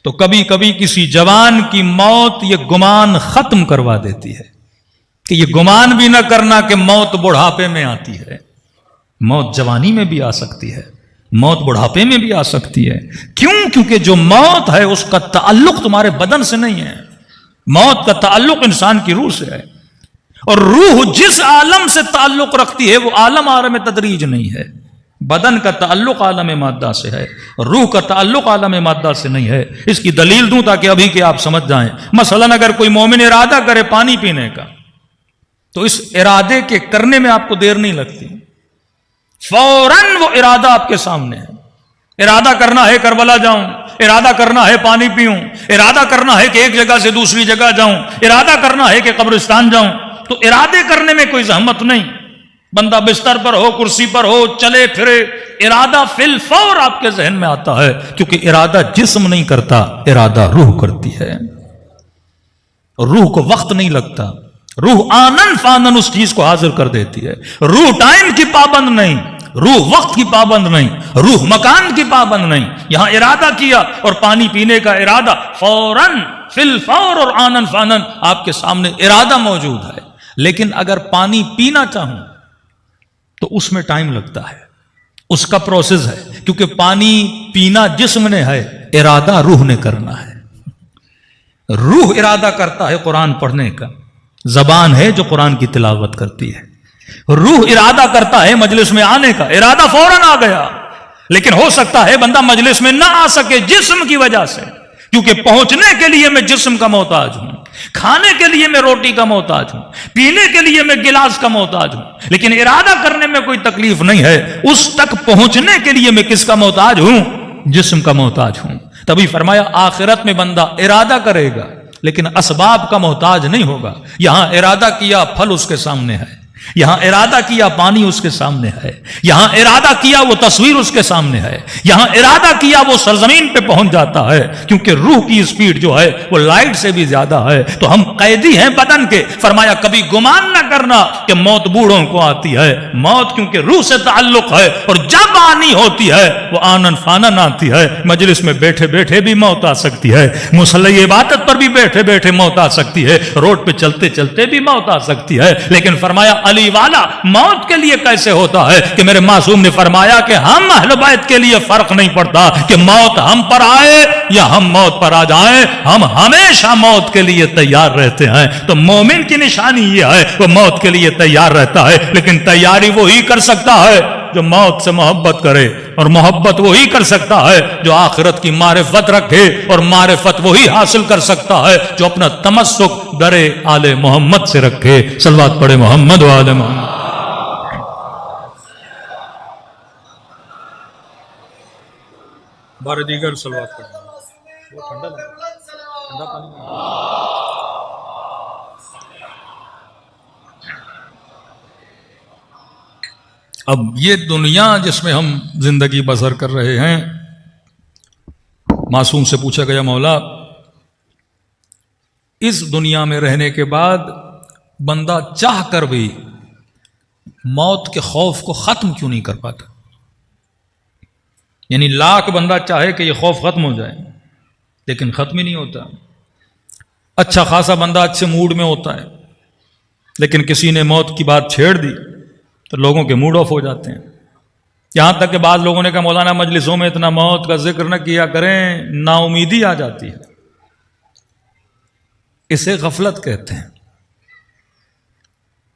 تو کبھی کبھی کسی جوان کی موت یہ گمان ختم کروا دیتی ہے کہ یہ گمان بھی نہ کرنا کہ موت بڑھاپے میں آتی ہے. موت جوانی میں بھی آ سکتی ہے, موت بڑھاپے میں بھی آ سکتی ہے. کیوں؟ کیونکہ جو موت ہے اس کا تعلق تمہارے بدن سے نہیں ہے, موت کا تعلق انسان کی روح سے ہے. اور روح جس عالم سے تعلق رکھتی ہے وہ عالم عالم تدریج نہیں ہے. بدن کا تعلق عالم مادہ سے ہے, روح کا تعلق عالم مادہ سے نہیں ہے. اس کی دلیل دوں تاکہ ابھی کہ آپ سمجھ جائیں. مثلا اگر کوئی مومن ارادہ کرے پانی پینے کا تو اس ارادے کے کرنے میں آپ کو دیر نہیں لگتی, فوراً وہ ارادہ آپ کے سامنے ہے. ارادہ کرنا ہے کربلا جاؤں, ارادہ کرنا ہے پانی پیوں, ارادہ کرنا ہے کہ ایک جگہ سے دوسری جگہ جاؤں, ارادہ کرنا ہے کہ قبرستان جاؤں. تو ارادے کرنے میں کوئی زحمت نہیں. بندہ بستر پر ہو, کرسی پر ہو, چلے پھرے, ارادہ فی الفور آپ کے ذہن میں آتا ہے. کیونکہ ارادہ جسم نہیں کرتا, ارادہ روح کرتی ہے. روح کو وقت نہیں لگتا, روح آنن فانن اس چیز کو حاضر کر دیتی ہے. روح ٹائم کی پابند نہیں, روح وقت کی پابند نہیں, روح مکان کی پابند نہیں. یہاں ارادہ کیا اور پانی پینے کا ارادہ فوراً فی الفور اور آنن فانن آپ کے سامنے ارادہ موجود ہے. لیکن اگر پانی پینا چاہوں تو اس میں ٹائم لگتا ہے, اس کا پروسیس ہے. کیونکہ پانی پینا جسم نے ہے, ارادہ روح نے کرنا ہے. روح ارادہ کرتا ہے قرآن پڑھنے کا, زبان ہے جو قرآن کی تلاوت کرتی ہے. روح ارادہ کرتا ہے مجلس میں آنے کا, ارادہ فوراً آ گیا. لیکن ہو سکتا ہے بندہ مجلس میں نہ آ سکے جسم کی وجہ سے, کیونکہ پہنچنے کے لیے میں جسم کا محتاج ہوں, کھانے کے لیے میں روٹی کا محتاج ہوں, پینے کے لیے میں گلاس کا محتاج ہوں. لیکن ارادہ کرنے میں کوئی تکلیف نہیں ہے. اس تک پہنچنے کے لیے میں کس کا محتاج ہوں؟ جسم کا محتاج ہوں. تبھی فرمایا آخرت میں بندہ ارادہ کرے گا لیکن اسباب کا محتاج نہیں ہوگا. یہاں ارادہ کیا پھل اس کے سامنے ہے, یہاں ارادہ کیا پانی اس کے سامنے ہے, یہاں ارادہ کیا وہ تصویر اس کے سامنے ہے, یہاں ارادہ کیا وہ سرزمین پہ پہنچ جاتا ہے. کیونکہ روح کی اسپیڈ جو ہے وہ لائٹ سے بھی زیادہ ہے. تو ہم قیدی ہیں بدن کے. فرمایا کبھی گمان نہ کرنا کہ موت بوڑھوں کو آتی ہے. موت کیونکہ روح سے تعلق ہے, اور جب آنی ہوتی ہے وہ آنن فانن آتی ہے. مجلس میں بیٹھے بیٹھے بھی موت آ سکتی ہے, مصلی عبادت پر بھی بیٹھے بیٹھے موت آ سکتی ہے, روڈ پہ چلتے چلتے بھی موت آ سکتی ہے. لیکن فرمایا علی والا موت کے لیے کیسے ہوتا ہے کہ میرے معصوم نے فرمایا کہ ہم اہل بیت کے لیے فرق نہیں پڑتا کہ موت ہم پر آئے یا ہم موت پر آ جائیں, ہم ہمیشہ موت کے لیے تیار رہتے ہیں. تو مومن کی نشانی یہ ہے وہ موت کے لیے تیار رہتا ہے. لیکن تیاری وہی کر سکتا ہے جو موت سے محبت کرے, اور محبت وہی کر سکتا ہے جو آخرت کی معرفت رکھے, اور معرفت وہی حاصل کر سکتا ہے جو اپنا تمسک در آل محمد سے رکھے. صلوات پڑھے محمد و آل محمد. بار دیگر صلوات پڑھے. وہ ٹھنڈا پانی. اب یہ دنیا جس میں ہم زندگی بسر کر رہے ہیں, معصوم سے پوچھا گیا مولا اس دنیا میں رہنے کے بعد بندہ چاہ کر بھی موت کے خوف کو ختم کیوں نہیں کر پاتا؟ یعنی لاکھ بندہ چاہے کہ یہ خوف ختم ہو جائے لیکن ختم ہی نہیں ہوتا. اچھا خاصا بندہ اچھے موڈ میں ہوتا ہے لیکن کسی نے موت کی بات چھیڑ دی تو لوگوں کے موڈ آف ہو جاتے ہیں. یہاں تک کہ بعض لوگوں نے کہا مولانا مجلسوں میں اتنا موت کا ذکر نہ کیا کریں, نا امیدی آ جاتی ہے. اسے غفلت کہتے ہیں.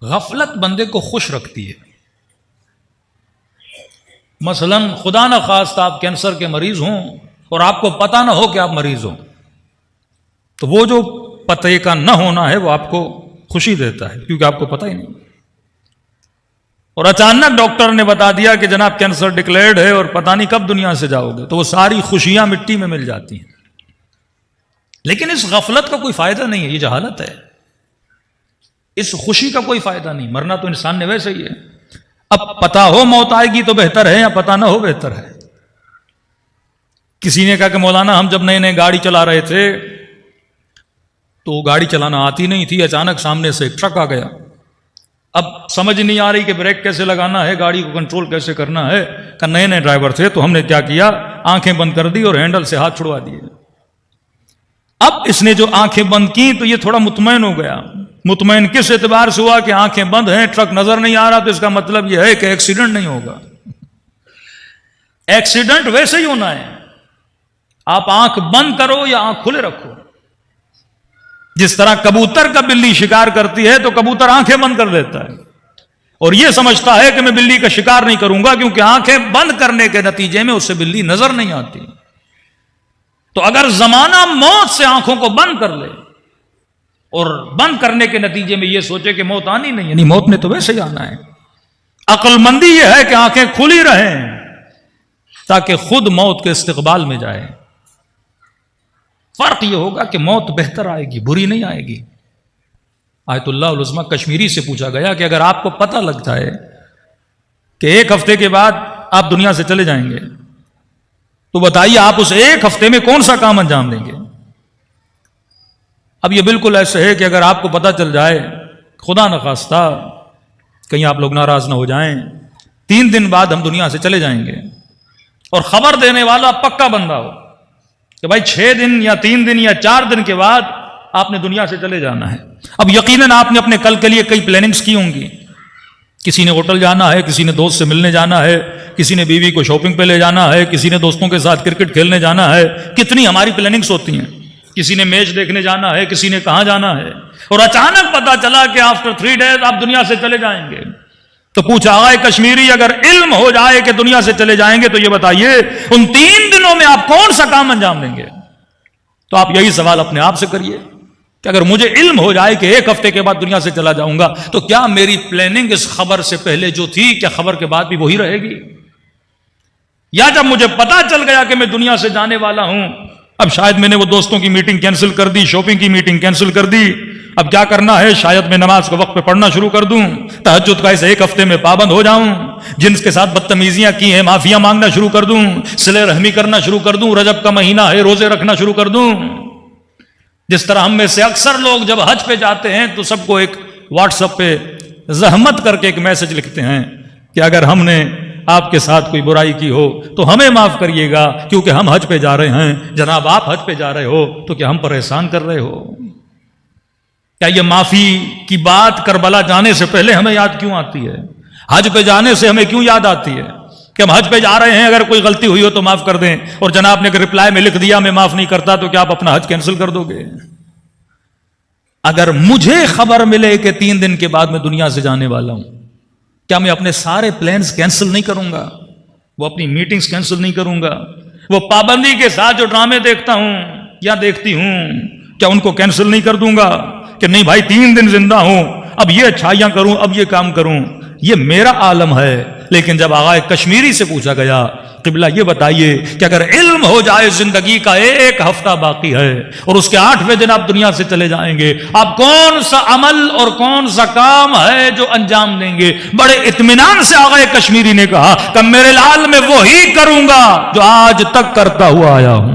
غفلت بندے کو خوش رکھتی ہے. مثلا خدا نہ خواستہ آپ کینسر کے مریض ہوں اور آپ کو پتہ نہ ہو کہ آپ مریض ہوں, تو وہ جو پتہ کا نہ ہونا ہے وہ آپ کو خوشی دیتا ہے کیونکہ آپ کو پتہ ہی نہیں. اور اچانک ڈاکٹر نے بتا دیا کہ جناب کینسر ڈکلیئرڈ ہے اور پتہ نہیں کب دنیا سے جاؤ گے, تو وہ ساری خوشیاں مٹی میں مل جاتی ہیں. لیکن اس غفلت کا کوئی فائدہ نہیں ہے, یہ جہالت ہے. اس خوشی کا کوئی فائدہ نہیں. مرنا تو انسان نے ویسے ہی ہے. اب پتہ ہو موت آئے گی تو بہتر ہے یا پتہ نہ ہو بہتر ہے. کسی نے کہا کہ مولانا ہم جب نئے نئے گاڑی چلا رہے تھے تو گاڑی چلانا آتی نہیں تھی, اچانک سامنے سے ایک ٹرک آ گیا. اب سمجھ نہیں آ رہی کہ بریک کیسے لگانا ہے, گاڑی کو کنٹرول کیسے کرنا ہے. کہ نئے نئے ڈرائیور تھے تو ہم نے کیا کیا, آنکھیں بند کر دی اور ہینڈل سے ہاتھ چھڑوا دیے. اب اس نے جو آنکھیں بند کی تو یہ تھوڑا مطمئن ہو گیا. مطمئن کس اعتبار سے ہوا کہ آنکھیں بند ہیں, ٹرک نظر نہیں آ رہا, تو اس کا مطلب یہ ہے کہ ایکسیڈنٹ نہیں ہوگا. ایکسیڈنٹ ویسے ہی ہونا ہے, آپ آنکھ بند کرو یا آنکھ کھلے رکھو. جس طرح کبوتر کا بلی شکار کرتی ہے تو کبوتر آنکھیں بند کر دیتا ہے اور یہ سمجھتا ہے کہ میں بلی کا شکار نہیں کروں گا, کیونکہ آنکھیں بند کرنے کے نتیجے میں اس سے بلی نظر نہیں آتی. تو اگر زمانہ موت سے آنکھوں کو بند کر لے اور بند کرنے کے نتیجے میں یہ سوچے کہ موت آنی نہیں, یعنی موت نے تو ویسے ہی آنا ہے. عقل مندی یہ ہے کہ آنکھیں کھلی رہیں تاکہ خود موت کے استقبال میں جائے. فرق یہ ہوگا کہ موت بہتر آئے گی, بری نہیں آئے گی. آیت اللہ العظمیٰ کشمیری سے پوچھا گیا کہ اگر آپ کو پتہ لگتا ہے کہ 1 ہفتے کے بعد آپ دنیا سے چلے جائیں گے تو بتائیے آپ اس 1 ہفتے میں کون سا کام انجام دیں گے؟ اب یہ بالکل ایسے ہے کہ اگر آپ کو پتہ چل جائے, خدا نخواستہ کہیں آپ لوگ ناراض نہ ہو جائیں, 3 دن بعد ہم دنیا سے چلے جائیں گے اور خبر دینے والا پکا بندہ ہو کہ بھائی 6 دن یا 3 دن یا 4 دن کے بعد آپ نے دنیا سے چلے جانا ہے. اب یقیناً آپ نے اپنے کل کے لیے کئی پلاننگز کی ہوں گی. کسی نے ہوٹل جانا ہے, کسی نے دوست سے ملنے جانا ہے, کسی نے بیوی کو شاپنگ پہ لے جانا ہے, کسی نے دوستوں کے ساتھ کرکٹ کھیلنے جانا ہے. کتنی ہماری پلاننگز ہوتی ہیں. کسی نے میچ دیکھنے جانا ہے, کسی نے کہاں جانا ہے, اور اچانک پتا چلا کہ آفٹر 3 days آپ دنیا سے چلے جائیں گے. تو پوچھا آئے کشمیری, اگر علم ہو جائے کہ دنیا سے چلے جائیں گے تو یہ بتائیے ان 3 دنوں میں آپ کون سا کام انجام دیں گے؟ تو آپ یہی سوال اپنے آپ سے کریے کہ اگر مجھے علم ہو جائے کہ 1 ہفتے کے بعد دنیا سے چلا جاؤں گا تو کیا میری پلاننگ اس خبر سے پہلے جو تھی کیا خبر کے بعد بھی وہی رہے گی؟ یا جب مجھے پتا چل گیا کہ میں دنیا سے جانے والا ہوں, اب شاید میں نے وہ دوستوں کی میٹنگ کینسل کر دی, شاپنگ کی میٹنگ کینسل کر دی, اب کیا کرنا ہے, شاید میں نماز کو وقت پہ پڑھنا شروع کر دوں, تہجد کا اس 1 ہفتے میں پابند ہو جاؤں, جنس کے ساتھ بدتمیزیاں کی ہیں معافیاں مانگنا شروع کر دوں, صلہ رحمی کرنا شروع کر دوں, رجب کا مہینہ ہے روزے رکھنا شروع کر دوں. جس طرح ہم میں سے اکثر لوگ جب حج پہ جاتے ہیں تو سب کو ایک واٹس ایپ پہ زحمت کر کے ایک میسج لکھتے ہیں کہ اگر ہم نے آپ کے ساتھ کوئی برائی کی ہو تو ہمیں معاف کریے گا کیونکہ ہم حج پہ جا رہے ہیں. جناب آپ حج پہ جا رہے ہو تو کیا ہم پر احسان کر رہے ہو؟ کیا یہ معافی کی بات کربلا جانے سے پہلے ہمیں یاد کیوں آتی ہے؟ حج پہ جانے سے ہمیں کیوں یاد آتی ہے کہ ہم حج پہ جا رہے ہیں, اگر کوئی غلطی ہوئی ہو تو معاف کر دیں, اور جناب نے اگر رپلائی میں لکھ دیا میں معاف نہیں کرتا تو کیا آپ اپنا حج کینسل کر دو گے؟ اگر مجھے خبر ملے کہ 3 دن کے بعد میں دنیا سے جانے والا ہوں, کیا میں اپنے سارے پلانز کینسل نہیں کروں گا؟ وہ اپنی میٹنگز کینسل نہیں کروں گا؟ وہ پابندی کے ساتھ جو ڈرامے دیکھتا ہوں یا دیکھتی ہوں کیا ان کو کینسل نہیں کر دوں گا کہ نہیں بھائی 3 دن زندہ ہوں, اب یہ اچھائیاں کروں, اب یہ کام کروں؟ یہ میرا عالم ہے. لیکن جب آغا کشمیری سے پوچھا گیا قبلہ یہ بتائیے کہ اگر علم ہو جائے زندگی کا 1 ہفتہ باقی ہے اور اس کے 8ویں دن آپ دنیا سے چلے جائیں گے, آپ کون سا عمل اور کون سا کام ہے جو انجام دیں گے؟ بڑے اطمینان سے آغا کشمیری نے کہا کہ میرے لال میں وہی کروں گا جو آج تک کرتا ہوا آیا ہوں.